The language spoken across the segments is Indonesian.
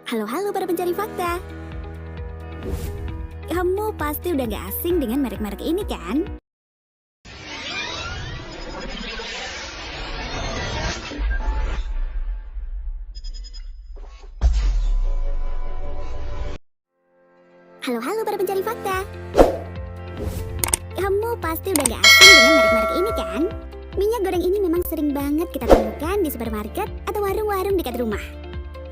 Halo para pencari fakta. Kamu pasti udah gak asing dengan merek-merek ini kan? Halo para pencari fakta. Kamu pasti udah gak asing dengan merek-merek ini kan? Minyak goreng ini memang sering banget kita temukan di supermarket atau warung-warung dekat rumah.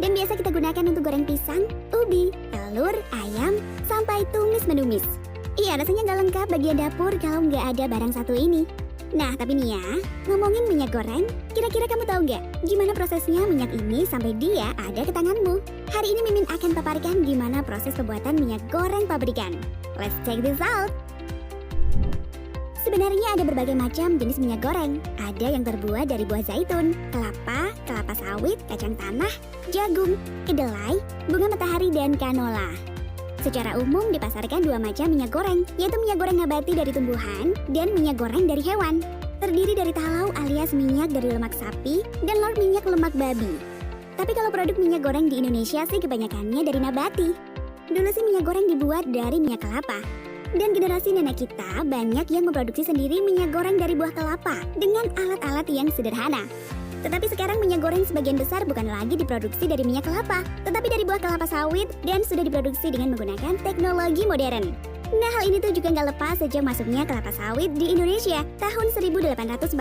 Dan biasa kita gunakan untuk goreng pisang, ubi, telur, ayam, sampai tumis-menumis. Iya, rasanya gak lengkap bagian dapur kalau nggak ada barang satu ini. Nah, tapi nih ya, ngomongin minyak goreng, kira-kira kamu tahu nggak gimana prosesnya minyak ini sampai dia ada ke tanganmu? Hari ini Mimin akan paparkan gimana proses pembuatan minyak goreng pabrikan. Let's check this out! Sebenarnya ada berbagai macam jenis minyak goreng. Ada yang terbuat dari buah zaitun, kelapa, kelapa sawit, kacang tanah, jagung, kedelai, bunga matahari, dan kanola. Secara umum dipasarkan dua macam minyak goreng, yaitu minyak goreng nabati dari tumbuhan dan minyak goreng dari hewan. Terdiri dari talau alias minyak dari lemak sapi dan minyak lemak babi. Tapi kalau produk minyak goreng di Indonesia sih kebanyakannya dari nabati. Dulu sih minyak goreng dibuat dari minyak kelapa. Dan generasi nenek kita banyak yang memproduksi sendiri minyak goreng dari buah kelapa dengan alat-alat yang sederhana. Tetapi sekarang minyak goreng sebagian besar bukan lagi diproduksi dari minyak kelapa, tetapi dari buah kelapa sawit dan sudah diproduksi dengan menggunakan teknologi modern. Nah, hal ini tuh juga nggak lepas sejak masuknya kelapa sawit di Indonesia tahun 1848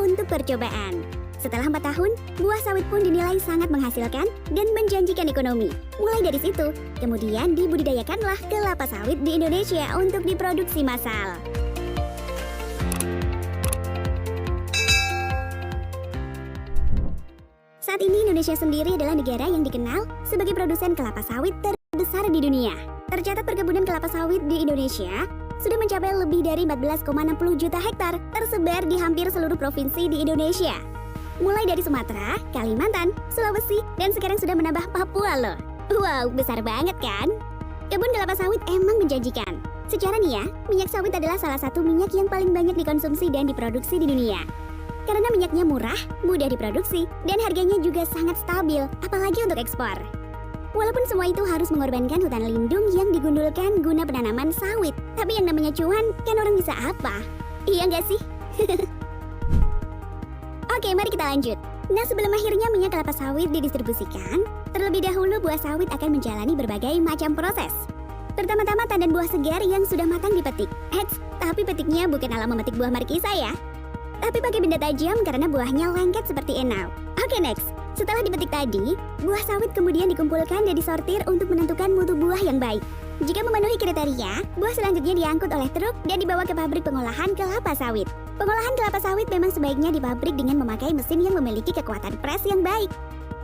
untuk percobaan. Setelah 4 tahun, buah sawit pun dinilai sangat menghasilkan dan menjanjikan ekonomi. Mulai dari situ, kemudian dibudidayakanlah kelapa sawit di Indonesia untuk diproduksi massal. Saat ini Indonesia sendiri adalah negara yang dikenal sebagai produsen kelapa sawit terbesar di dunia. Tercatat perkebunan kelapa sawit di Indonesia sudah mencapai lebih dari 14,60 juta hektar tersebar di hampir seluruh provinsi di Indonesia. Mulai dari Sumatera, Kalimantan, Sulawesi, dan sekarang sudah menambah Papua loh. Wow, besar banget kan? Kebun kelapa sawit emang menjanjikan. Secara nih ya, minyak sawit adalah salah satu minyak yang paling banyak dikonsumsi dan diproduksi di dunia. Karena minyaknya murah, mudah diproduksi, dan harganya juga sangat stabil, apalagi untuk ekspor. Walaupun semua itu harus mengorbankan hutan lindung yang digundulkan guna penanaman sawit. Tapi yang namanya cuan, kan orang bisa apa? Iya nggak sih? Oke, mari kita lanjut. Nah, sebelum akhirnya minyak kelapa sawit didistribusikan, terlebih dahulu buah sawit akan menjalani berbagai macam proses. Pertama-tama tandan buah segar yang sudah matang dipetik. Tapi petiknya bukan ala memetik buah markisa ya. Tapi pakai benda tajam karena buahnya lengket seperti enau. Oke, next. Setelah dipetik tadi, buah sawit kemudian dikumpulkan dan disortir untuk menentukan mutu buah yang baik. Jika memenuhi kriteria, buah selanjutnya diangkut oleh truk dan dibawa ke pabrik pengolahan kelapa sawit. Pengolahan kelapa sawit memang sebaiknya di pabrik dengan memakai mesin yang memiliki kekuatan pres yang baik.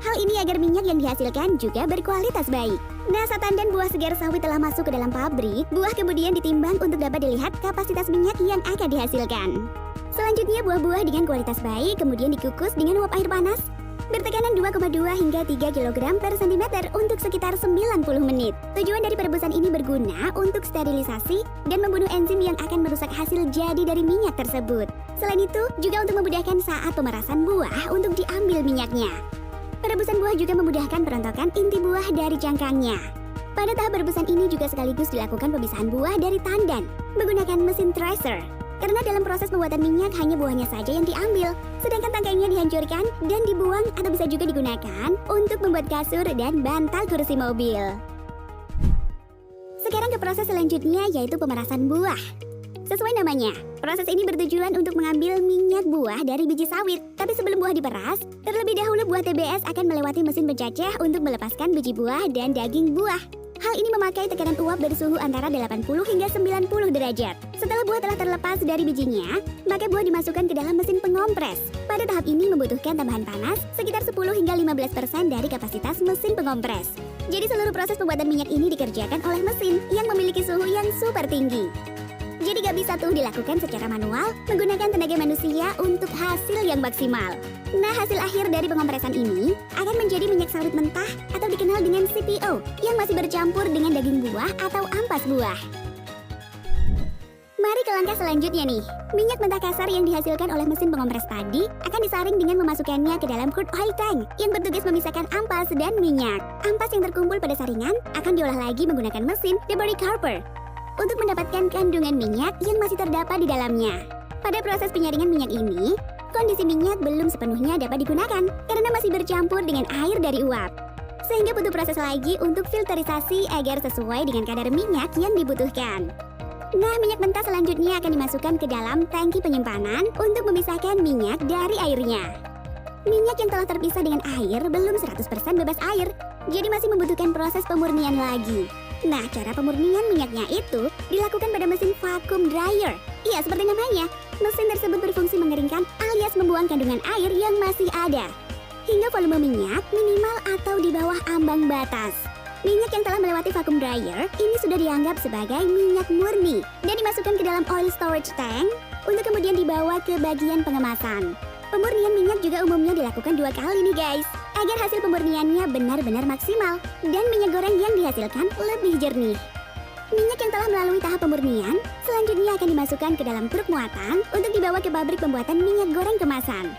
Hal ini agar minyak yang dihasilkan juga berkualitas baik. Nah, saat tandan buah segar sawit telah masuk ke dalam pabrik, buah kemudian ditimbang untuk dapat dilihat kapasitas minyak yang akan dihasilkan. Selanjutnya buah-buah dengan kualitas baik kemudian dikukus dengan uap air panas bertekanan 2,2 hingga 3 kg per cm untuk sekitar 90 menit. Tujuan dari perebusan ini berguna untuk sterilisasi dan membunuh enzim yang akan merusak hasil jadi dari minyak tersebut. Selain itu, juga untuk memudahkan saat pemerasan buah untuk diambil minyaknya. Perebusan buah juga memudahkan perontokan inti buah dari cangkangnya. Pada tahap perebusan ini juga sekaligus dilakukan pemisahan buah dari tandan menggunakan mesin thresher. Karena dalam proses pembuatan minyak hanya buahnya saja yang diambil, sedangkan tangkainya dihancurkan dan dibuang atau bisa juga digunakan untuk membuat kasur dan bantal kursi mobil. Sekarang ke proses selanjutnya yaitu pemerasan buah. Sesuai namanya, proses ini bertujuan untuk mengambil minyak buah dari biji sawit. Tapi sebelum buah diperas, terlebih dahulu buah TBS akan melewati mesin pencacah untuk melepaskan biji buah dan daging buah. Hal ini memakai tekanan uap bersuhu antara 80 hingga 90 derajat. Setelah buah telah terlepas dari bijinya, maka buah dimasukkan ke dalam mesin pengompres. Pada tahap ini membutuhkan tambahan panas sekitar 10 hingga 15% dari kapasitas mesin pengompres. Jadi seluruh proses pembuatan minyak ini dikerjakan oleh mesin yang memiliki suhu yang super tinggi. Jadi gak bisa tuh dilakukan secara manual menggunakan tenaga manusia untuk hasil yang maksimal. Nah, hasil akhir dari pengompresan ini akan menjadi minyak sawit mentah atau dikenal dengan CPO yang masih bercampur dengan daging buah atau ampas buah. Mari ke langkah selanjutnya nih. Minyak mentah kasar yang dihasilkan oleh mesin pengompres tadi akan disaring dengan memasukkannya ke dalam crude oil tank yang bertugas memisahkan ampas dan minyak. Ampas yang terkumpul pada saringan akan diolah lagi menggunakan mesin deburricarper untuk mendapatkan kandungan minyak yang masih terdapat di dalamnya. Pada proses penyaringan minyak ini, kondisi minyak belum sepenuhnya dapat digunakan karena masih bercampur dengan air dari uap. Sehingga butuh proses lagi untuk filterisasi agar sesuai dengan kadar minyak yang dibutuhkan. Nah, minyak mentah selanjutnya akan dimasukkan ke dalam tangki penyimpanan untuk memisahkan minyak dari airnya. Minyak yang telah terpisah dengan air belum 100% bebas air, jadi masih membutuhkan proses pemurnian lagi. Nah, cara pemurnian minyaknya itu dilakukan pada mesin vacuum dryer. Iya, seperti namanya, mesin tersebut berfungsi mengeringkan alias membuang kandungan air yang masih ada, hingga volume minyak minimal atau di bawah ambang batas. Minyak yang telah melewati vacuum dryer ini sudah dianggap sebagai minyak murni dan dimasukkan ke dalam oil storage tank untuk kemudian dibawa ke bagian pengemasan. Pemurnian minyak juga umumnya dilakukan 2 kali nih guys, agar hasil pemurniannya benar-benar maksimal dan minyak goreng yang dihasilkan lebih jernih. Minyak yang telah melalui tahap pemurnian selanjutnya akan dimasukkan ke dalam truk muatan untuk dibawa ke pabrik pembuatan minyak goreng kemasan.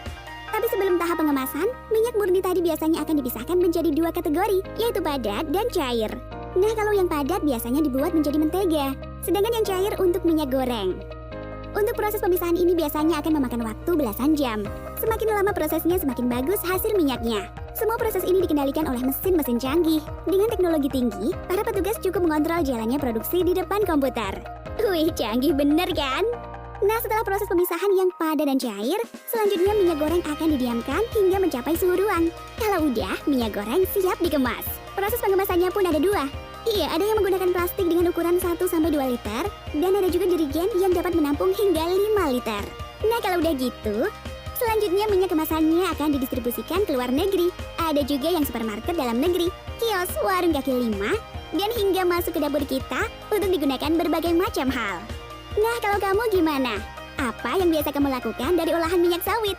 Tapi sebelum tahap pengemasan, minyak murni tadi biasanya akan dipisahkan menjadi 2 kategori, yaitu padat dan cair. Nah, kalau yang padat biasanya dibuat menjadi mentega, sedangkan yang cair untuk minyak goreng. Untuk proses pemisahan ini biasanya akan memakan waktu belasan jam. Semakin lama prosesnya, semakin bagus hasil minyaknya. Semua proses ini dikendalikan oleh mesin-mesin canggih. Dengan teknologi tinggi, para petugas cukup mengontrol jalannya produksi di depan komputer. Wih, canggih bener kan? Nah, setelah proses pemisahan yang padat dan cair, selanjutnya minyak goreng akan didiamkan hingga mencapai suhu ruang. Kalau udah, minyak goreng siap dikemas. Proses pengemasannya pun ada 2. Iya, ada yang menggunakan plastik dengan ukuran 1-2 liter, dan ada juga jerigen yang dapat menampung hingga 5 liter. Nah, kalau udah gitu, selanjutnya minyak kemasannya akan didistribusikan ke luar negeri. Ada juga yang supermarket dalam negeri, kios, warung kaki lima, dan hingga masuk ke dapur kita untuk digunakan berbagai macam hal. Nah, kalau kamu gimana? Apa yang biasa kamu lakukan dari olahan minyak sawit?